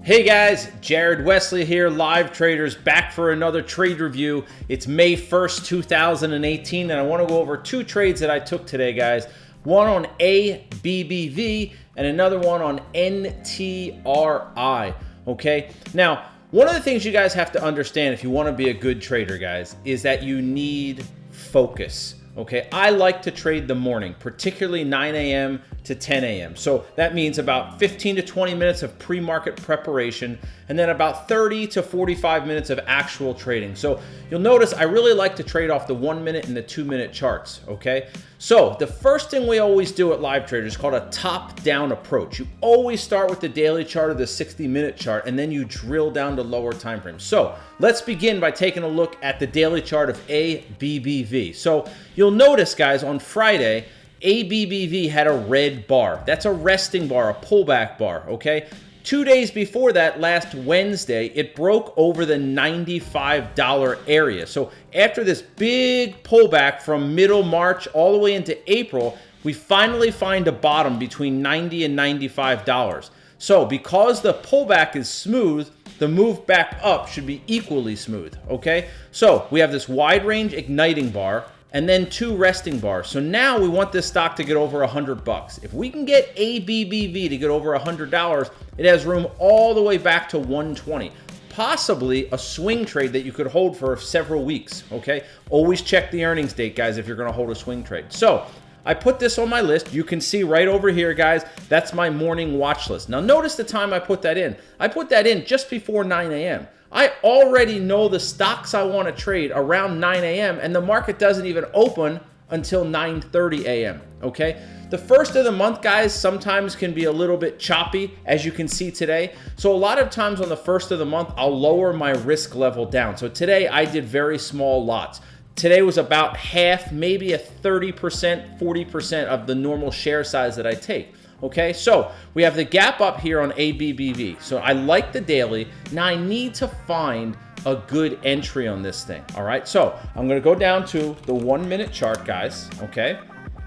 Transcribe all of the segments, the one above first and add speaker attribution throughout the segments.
Speaker 1: Hey guys, Jared Wesley here, Live Traders, back for another trade review. It's May 1st, 2018, and I want to go over two trades that I took today, guys. One on ABBV and another one on NTRI, okay? Now, one of the things you guys have to understand if you want to be a good trader, guys, is that you need focus. Okay, I like to trade the morning, particularly 9 a.m. to 10 a.m. So that means about 15 to 20 minutes of pre-market preparation and then about 30 to 45 minutes of actual trading. So you'll notice I really like to trade off the 1 minute and the 2 minute charts, okay? So the first thing we always do at Live Traders is called a top-down approach. You always start with the daily chart or the 60-minute chart and then you drill down to lower time frames. So let's begin by taking a look at the daily chart of ABBV. So you'll notice, guys, on Friday, ABBV had a red bar. That's a resting bar, a pullback bar, okay? 2 days before that, last Wednesday, it broke over the $95 area. So after this big pullback from middle March all the way into April, we finally find a bottom between $90 and $95. So because the pullback is smooth, the move back up should be equally smooth, okay? So we have this wide range igniting bar and then two resting bars. So now we want this stock to get over $100. If we can get ABBV to get over $100, it has room all the way back to 120. Possibly a swing trade that you could hold for several weeks, okay? Always check the earnings date, guys, if you're gonna hold a swing trade. So I put this on my list. You can see right over here, guys, that's my morning watch list. Now notice the time I put that in. I put that in just before 9 a.m. I already know the stocks I want to trade around 9 a.m. and the market doesn't even open until 9:30 a.m. Okay? The first of the month, guys, sometimes can be a little bit choppy, as you can see today. So a lot of times on the first of the month, I'll lower my risk level down. So today I did very small lots. Today was about half, maybe a 30%, 40% of the normal share size that I take. Okay, so we have the gap up here on ABBV. So I like the daily. Now I need to find a good entry on this thing. All right, so I'm going to go down to the 1 minute chart, guys. Okay,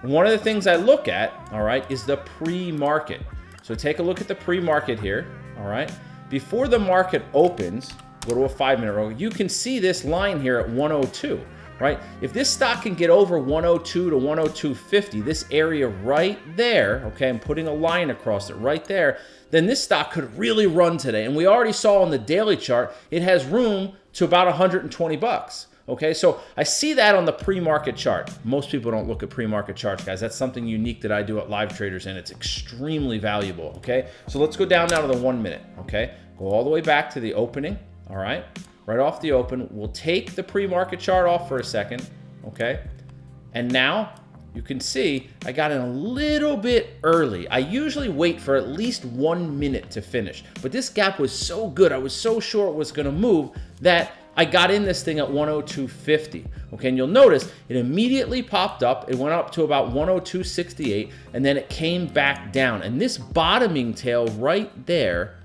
Speaker 1: one of the things I look at, all right, is the pre-market. So take a look at the pre-market here. All right, before the market opens, go to a 5 minute row. You can see this line here at 102. Right? If this stock can get over 102 to 102.50, this area right there, okay, I'm putting a line across it right there, then this stock could really run today. And we already saw on the daily chart, it has room to about 120 bucks. Okay, so I see that on the pre-market chart. Most people don't look at pre-market charts, guys. That's something unique that I do at Live Traders, and it's extremely valuable. Okay, so let's go down now to the 1 minute. Okay, go all the way back to the opening. All right. Right off the open, we'll take the pre-market chart off for a second, okay? And now you can see I got in a little bit early. I usually wait for at least 1 minute to finish, but this gap was so good, I was so sure it was gonna move that I got in this thing at 102.50, okay? And you'll notice it immediately popped up. It went up to about 102.68, and then it came back down. And this bottoming tail right there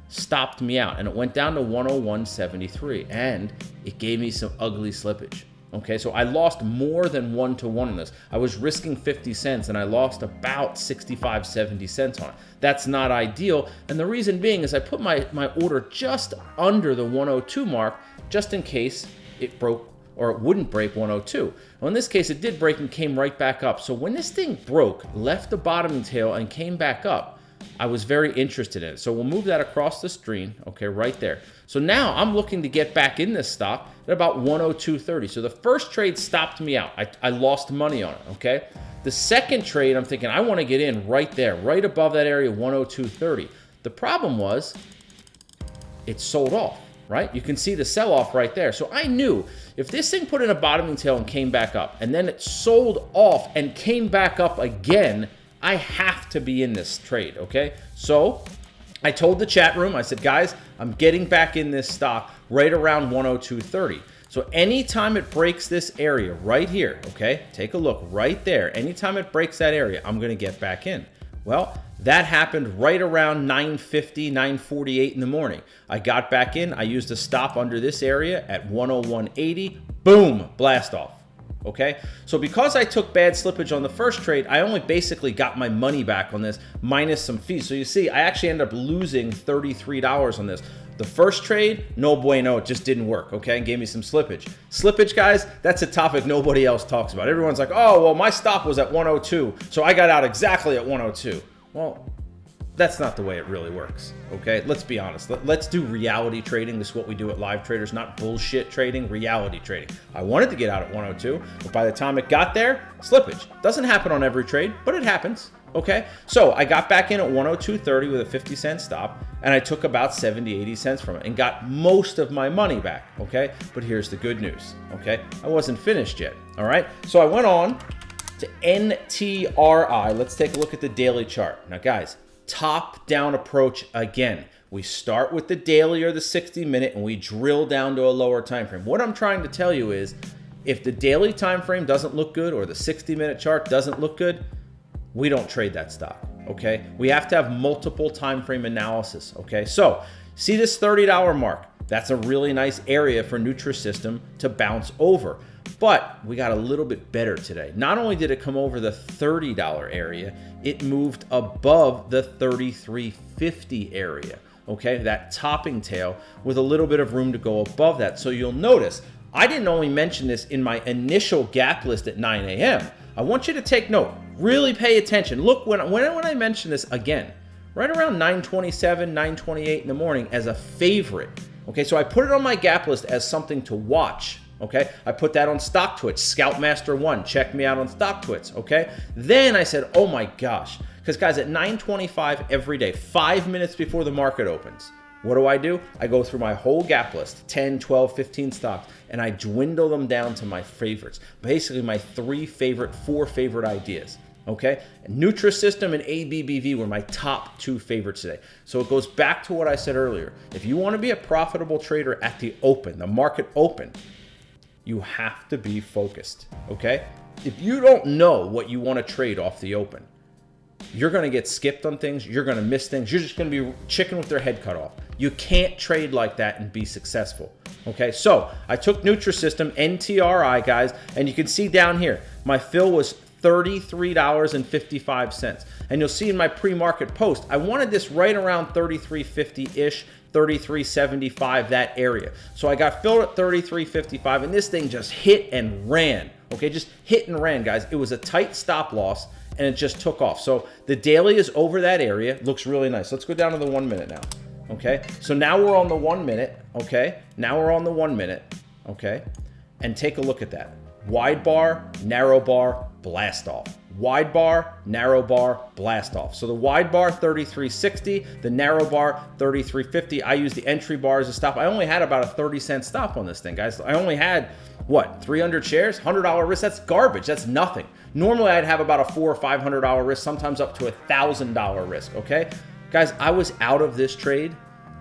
Speaker 1: stopped me out, and it went down to 101.73, and it gave me some ugly slippage. Okay, so I lost more than 1 to 1 on this. I was risking 50 cents and I lost about 65, 70 cents on it. That's not ideal, and the reason being is I put my order just under the 102 mark just in case it broke or it wouldn't break 102. Well, in this case, it did break and came right back up. So when this thing broke, left the bottoming tail and came back up, I was very interested in it. So we'll move that across the screen, okay, right there. So now I'm looking to get back in this stock at about 102.30. So the first trade stopped me out. I lost money on it, okay? The second trade, I'm thinking I want to get in right there, right above that area, 102.30. The problem was it sold off, right? You can see the sell-off right there. So I knew if this thing put in a bottoming tail and came back up, and then it sold off and came back up again, I have to be in this trade, okay? So I told the chat room, I said, guys, I'm getting back in this stock right around 102.30. So anytime it breaks this area right here, okay, take a look right there. Anytime it breaks that area, I'm gonna get back in. Well, that happened right around 9:50, 9:48 in the morning. I got back in, I used a stop under this area at 101.80, boom, blast off. okay? So because I took bad slippage on the first trade, I only basically got my money back on this minus some fees. So you see, I actually ended up losing $33 on this. The first trade, no bueno, it just didn't work, okay? And gave me some slippage. Slippage, guys, that's a topic nobody else talks about. Everyone's like, oh, well, my stop was at 102, so I got out exactly at 102. Well, that's not the way it really works, okay? Let's be honest. Let's do reality trading. This is what we do at Live Traders, not bullshit trading, reality trading. I wanted to get out at 102, but by the time it got there, slippage. Doesn't happen on every trade, but it happens, okay? So I got back in at 102.30 with a 50-cent stop, and I took about 70, 80 cents from it and got most of my money back, okay? But here's the good news, okay? I wasn't finished yet, all right? So I went on to NTRI. Let's take a look at the daily chart. Now, guys, top-down approach again. We start with the daily or the 60-minute and we drill down to a lower time frame. What I'm trying to tell you is if the daily time frame doesn't look good or the 60-minute chart doesn't look good, we don't trade that stock, okay? We have to have multiple time frame analysis, okay? So see this $30 mark. That's a really nice area for Nutrisystem to bounce over. But we got a little bit better today. Not only did it come over the $30 area, it moved above the $33.50 area, okay? That topping tail with a little bit of room to go above that. So you'll notice, I didn't only mention this in my initial gap list at 9 a.m. I want you to take note, really pay attention. Look, when I mention this again, right around 9:27, 9:28 in the morning as a favorite, okay? So I put it on my gap list as something to watch. Okay, I put that on StockTwits, Scoutmaster1, check me out on StockTwits, okay? Then I said, oh my gosh, because guys, at 9:25 every day, 5 minutes before the market opens, what do? I go through my whole gap list, 10, 12, 15 stocks, and I dwindle them down to my favorites. Basically, my four favorite ideas, okay? Nutrisystem and ABBV were my top two favorites today. So it goes back to what I said earlier. If you want to be a profitable trader at the open, the market open, you have to be focused, okay? If you don't know what you want to trade off the open, you're going to get skipped on things. You're going to miss things. You're just going to be chicken with their head cut off. You can't trade like that and be successful, okay? So I took Nutrisystem, NTRI, guys, and you can see down here, my fill was $33.55. And you'll see in my pre-market post, I wanted this right around 33.50-ish, 33.75, that area. So I got filled at 33.55, and this thing just hit and ran. Okay, just hit and ran, guys. It was a tight stop loss, and it just took off. So the daily is over that area. Looks really nice. Let's go down to the 1 minute now. Okay, so now we're on the 1 minute. Okay, now we're on the 1 minute. Okay, and take a look at that. Wide bar, narrow bar, blast off. Wide bar, narrow bar, blast off. So the wide bar, 33.60, the narrow bar, 33.50. I use the entry bar as a stop. I only had about a 30-cent stop on this thing, guys. I only had, what, 300 shares, $100 risk? That's garbage. That's nothing. Normally, I'd have about a $400 or $500 risk, sometimes up to $1,000 risk, okay? Guys, I was out of this trade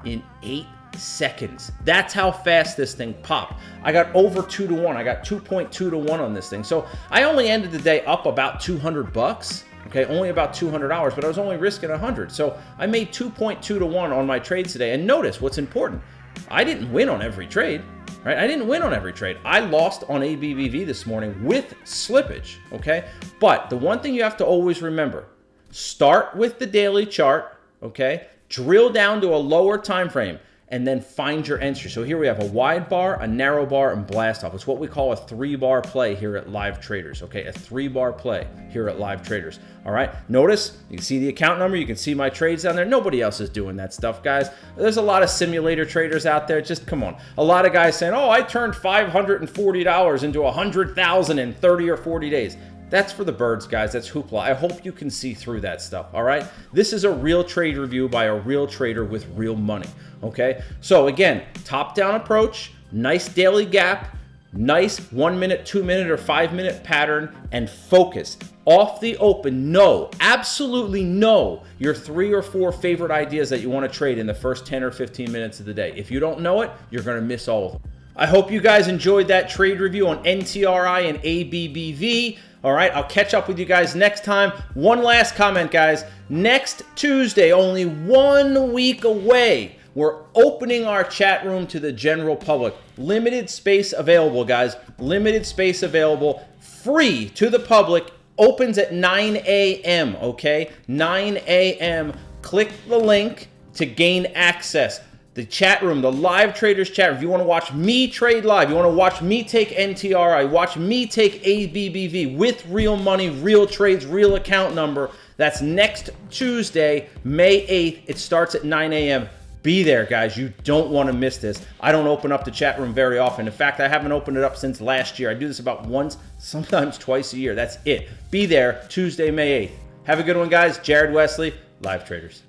Speaker 1: in 8 seconds. That's how fast this thing popped. I got over 2 to 1. I got 2.2 to 1 on this thing. So I only ended the day up about $200, okay, only about $200, but I was only risking 100. So I made 2.2 to 1 on my trades today. And notice what's important. I didn't win on every trade, right? I didn't win on every trade. I lost on ABBV this morning with slippage, okay? But the one thing you have to always remember, start with the daily chart, okay? Drill down to a lower time frame, and then find your entry. So here we have a wide bar, a narrow bar, and blast off. It's what we call a 3-bar play here at Live Traders, okay? A 3-bar play here at Live Traders, all right? Notice, you can see the account number, you can see my trades down there. Nobody else is doing that stuff, guys. There's a lot of simulator traders out there. Just come on. A lot of guys saying, oh, I turned $540 into $100,000 in 30 or 40 days. That's for the birds, guys. That's hoopla. I hope you can see through that stuff, all right? This is a real trade review by a real trader with real money, okay? So again, top-down approach, nice daily gap, nice 1 minute, 2 minute, or 5 minute pattern, and focus. Off the open, absolutely know your 3 or 4 favorite ideas that you want to trade in the first 10 or 15 minutes of the day. If you don't know it, you're going to miss all of them. I hope you guys enjoyed that trade review on NTRI and ABBV. All right, I'll catch up with you guys next time. One last comment, guys. Next Tuesday, only 1 week away, we're opening our chat room to the general public. Limited space available, guys. Limited space available. free to the public, opens at 9 a.m., okay? 9 a.m. Click the link to gain access. The chat room, the live traders chat room. If you want to watch me trade live, you want to watch me take NTRI, watch me take ABBV with real money, real trades, real account number. That's next Tuesday, May 8th. It starts at 9 a.m. Be there, guys. You don't want to miss this. I don't open up the chat room very often. In fact, I haven't opened it up since last year. I do this about once, sometimes twice a year. That's it. Be there Tuesday, May 8th. Have a good one, guys. Jared Wesley, Live Traders.